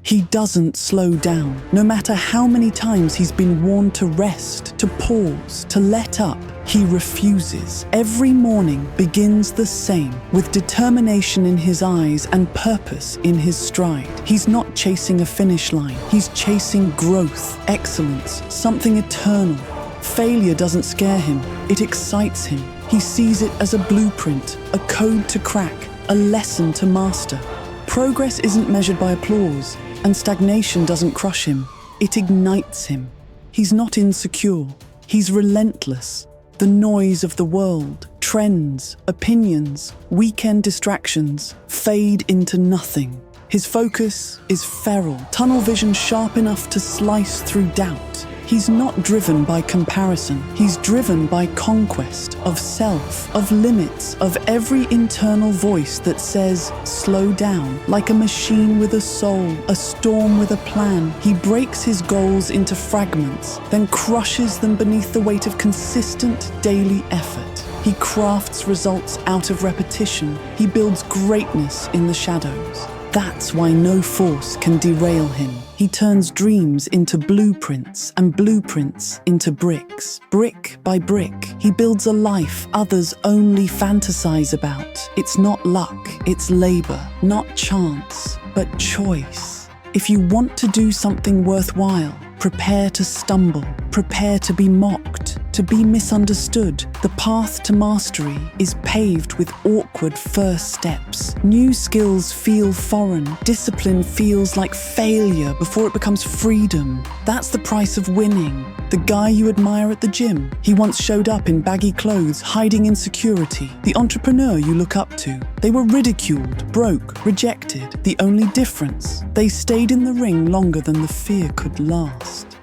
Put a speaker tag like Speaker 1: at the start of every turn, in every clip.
Speaker 1: He doesn't slow down. No matter how many times he's been warned to rest, to pause, to let up, he refuses. Every morning begins the same, with determination in his eyes and purpose in his stride. He's not chasing a finish line. He's chasing growth, excellence, something eternal. Failure doesn't scare him. It excites him. He sees it as a blueprint, a code to crack, a lesson to master. Progress isn't measured by applause, and stagnation doesn't crush him. It ignites him. He's not insecure. He's relentless. The noise of the world, trends, opinions, weekend distractions fade into nothing. His focus is feral, tunnel vision sharp enough to slice through doubt. He's not driven by comparison. He's driven by conquest of self, of limits, of every internal voice that says, slow down. Like a machine with a soul, a storm with a plan, he breaks his goals into fragments, then crushes them beneath the weight of consistent daily effort. He crafts results out of repetition. He builds greatness in the shadows. That's why no force can derail him. He turns dreams into blueprints and blueprints into bricks. Brick by brick, he builds a life others only fantasize about. It's not luck, it's labor, not chance, but choice. If you want to do something worthwhile, prepare to stumble, prepare to be mocked, to be misunderstood. The path to mastery is paved with awkward first steps. New skills feel foreign. Discipline feels like failure before it becomes freedom. That's the price of winning. The guy you admire at the gym, he once showed up in baggy clothes, hiding insecurity. The entrepreneur you look up to, they were ridiculed, broke, rejected. The only difference, they stayed in the ring longer than the fear could last.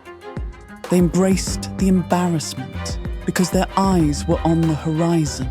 Speaker 1: They embraced the embarrassment because their eyes were on the horizon.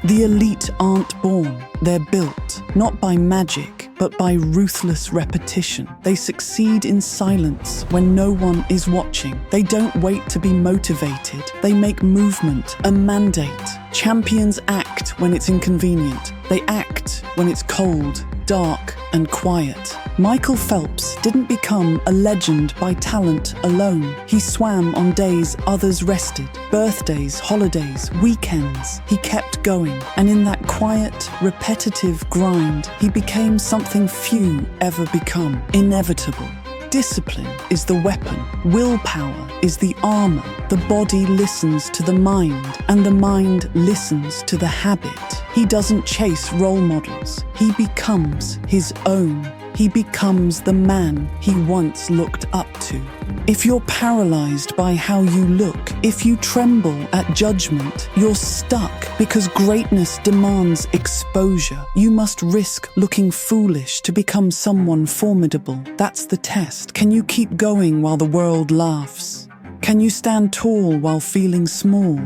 Speaker 1: The elite aren't born, they're built, not by magic, but by ruthless repetition. They succeed in silence when no one is watching. They don't wait to be motivated. They make movement a mandate. Champions act when it's inconvenient. They act when it's cold, dark, and quiet. Michael Phelps didn't become a legend by talent alone. He swam on days others rested. Birthdays, holidays, weekends. He kept going. And in that quiet, repetitive grind, he became something few ever become. Inevitable. Discipline is the weapon. Willpower is the armor. The body listens to the mind, and the mind listens to the habit. He doesn't chase role models. He becomes his own. He becomes the man he once looked up to. If you're paralyzed by how you look, if you tremble at judgment, you're stuck because greatness demands exposure. You must risk looking foolish to become someone formidable. That's the test. Can you keep going while the world laughs? Can you stand tall while feeling small?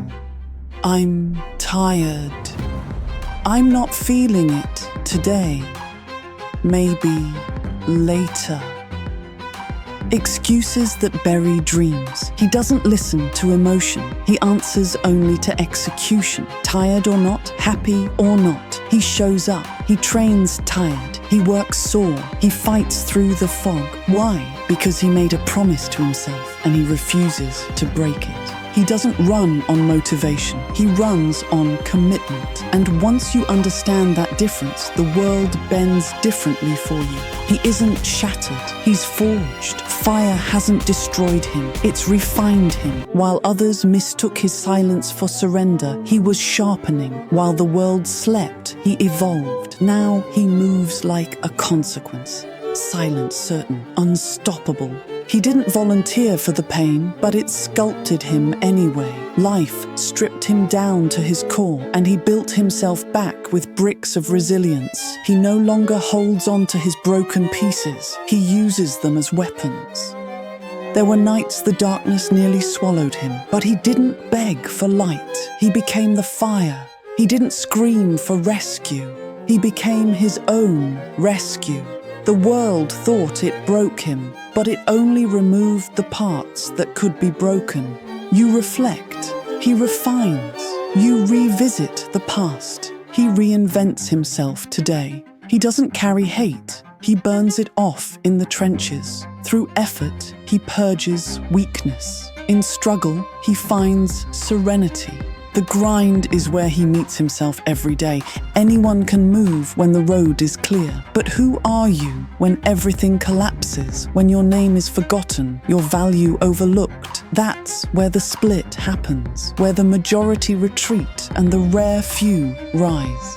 Speaker 1: I'm tired. I'm not feeling it today. Maybe later. Excuses that bury dreams. He doesn't listen to emotion. He answers only to execution. Tired or not, happy or not, he shows up. He trains tired. He works sore. He fights through the fog. Why? Because he made a promise to himself and he refuses to break it. He doesn't run on motivation. He runs on commitment. And once you understand that difference, the world bends differently for you. He isn't shattered. He's forged. Fire hasn't destroyed him. It's refined him. While others mistook his silence for surrender, he was sharpening. While the world slept, he evolved. Now he moves like a consequence. Silent, certain, unstoppable. He didn't volunteer for the pain, but it sculpted him anyway. Life stripped him down to his core, and he built himself back with bricks of resilience. He no longer holds on to his broken pieces. He uses them as weapons. There were nights the darkness nearly swallowed him, but he didn't beg for light. He became the fire. He didn't scream for rescue. He became his own rescue. The world thought it broke him, but it only removed the parts that could be broken. You reflect, he refines. You revisit the past. He reinvents himself today. He doesn't carry hate. he burns it off in the trenches. Through effort, he purges weakness. In struggle, he finds serenity. The grind is where he meets himself every day. Anyone can move when the road is clear. But who are you when everything collapses, when your name is forgotten, your value overlooked? That's where the split happens, where the majority retreat and the rare few rise.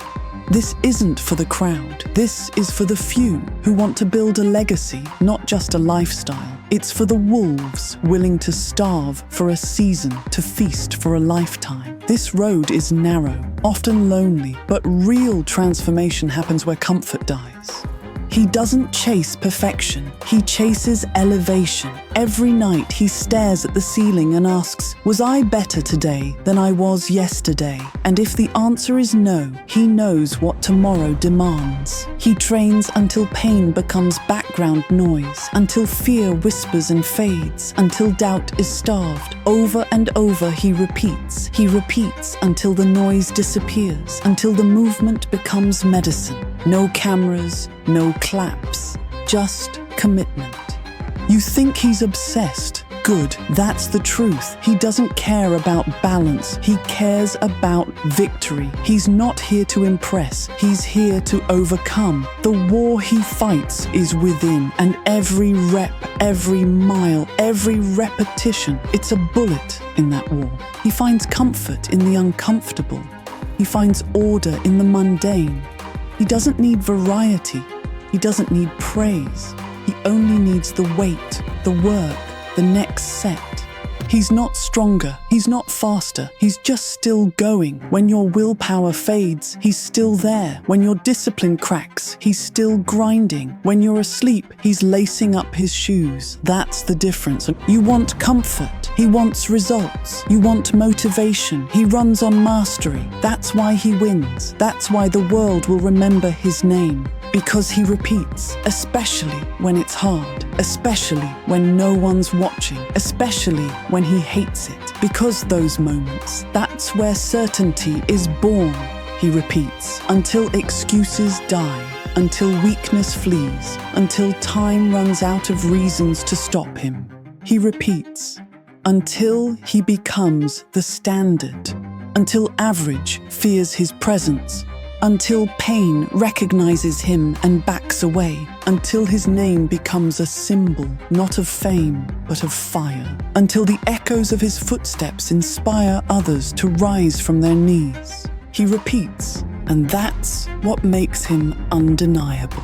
Speaker 1: This isn't for the crowd. This is for the few who want to build a legacy, not just a lifestyle. It's for the wolves willing to starve for a season, to feast for a lifetime. This road is narrow, often lonely, but real transformation happens where comfort dies. He doesn't chase perfection, he chases elevation. Every night he stares at the ceiling and asks, was I better today than I was yesterday? And if the answer is no, he knows what tomorrow demands. He trains until pain becomes background noise, until fear whispers and fades, until doubt is starved. Over and over he repeats until the noise disappears, until the movement becomes medicine. No cameras, no claps, just commitment. You think he's obsessed? Good, that's the truth. He doesn't care about balance, he cares about victory. He's not here to impress, he's here to overcome. The war he fights is within, and every rep, every mile, every repetition, it's a bullet in that war. He finds comfort in the uncomfortable. He finds order in the mundane. He doesn't need variety. He doesn't need praise. He only needs the weight, the work, the next set. He's not stronger. He's not faster. He's just still going. When your willpower fades, he's still there. When your discipline cracks, he's still grinding. When you're asleep, he's lacing up his shoes. That's the difference. You want comfort. He wants results. You want motivation. He runs on mastery. That's why he wins. That's why the world will remember his name. Because he repeats, especially when it's hard, especially when no one's watching, especially when he hates it. Because those moments, that's where certainty is born. He repeats, until excuses die, until weakness flees, until time runs out of reasons to stop him. He repeats, until he becomes the standard, until average fears his presence, until pain recognizes him and backs away, until his name becomes a symbol, not of fame, but of fire, until the echoes of his footsteps inspire others to rise from their knees. He repeats, and that's what makes him undeniable.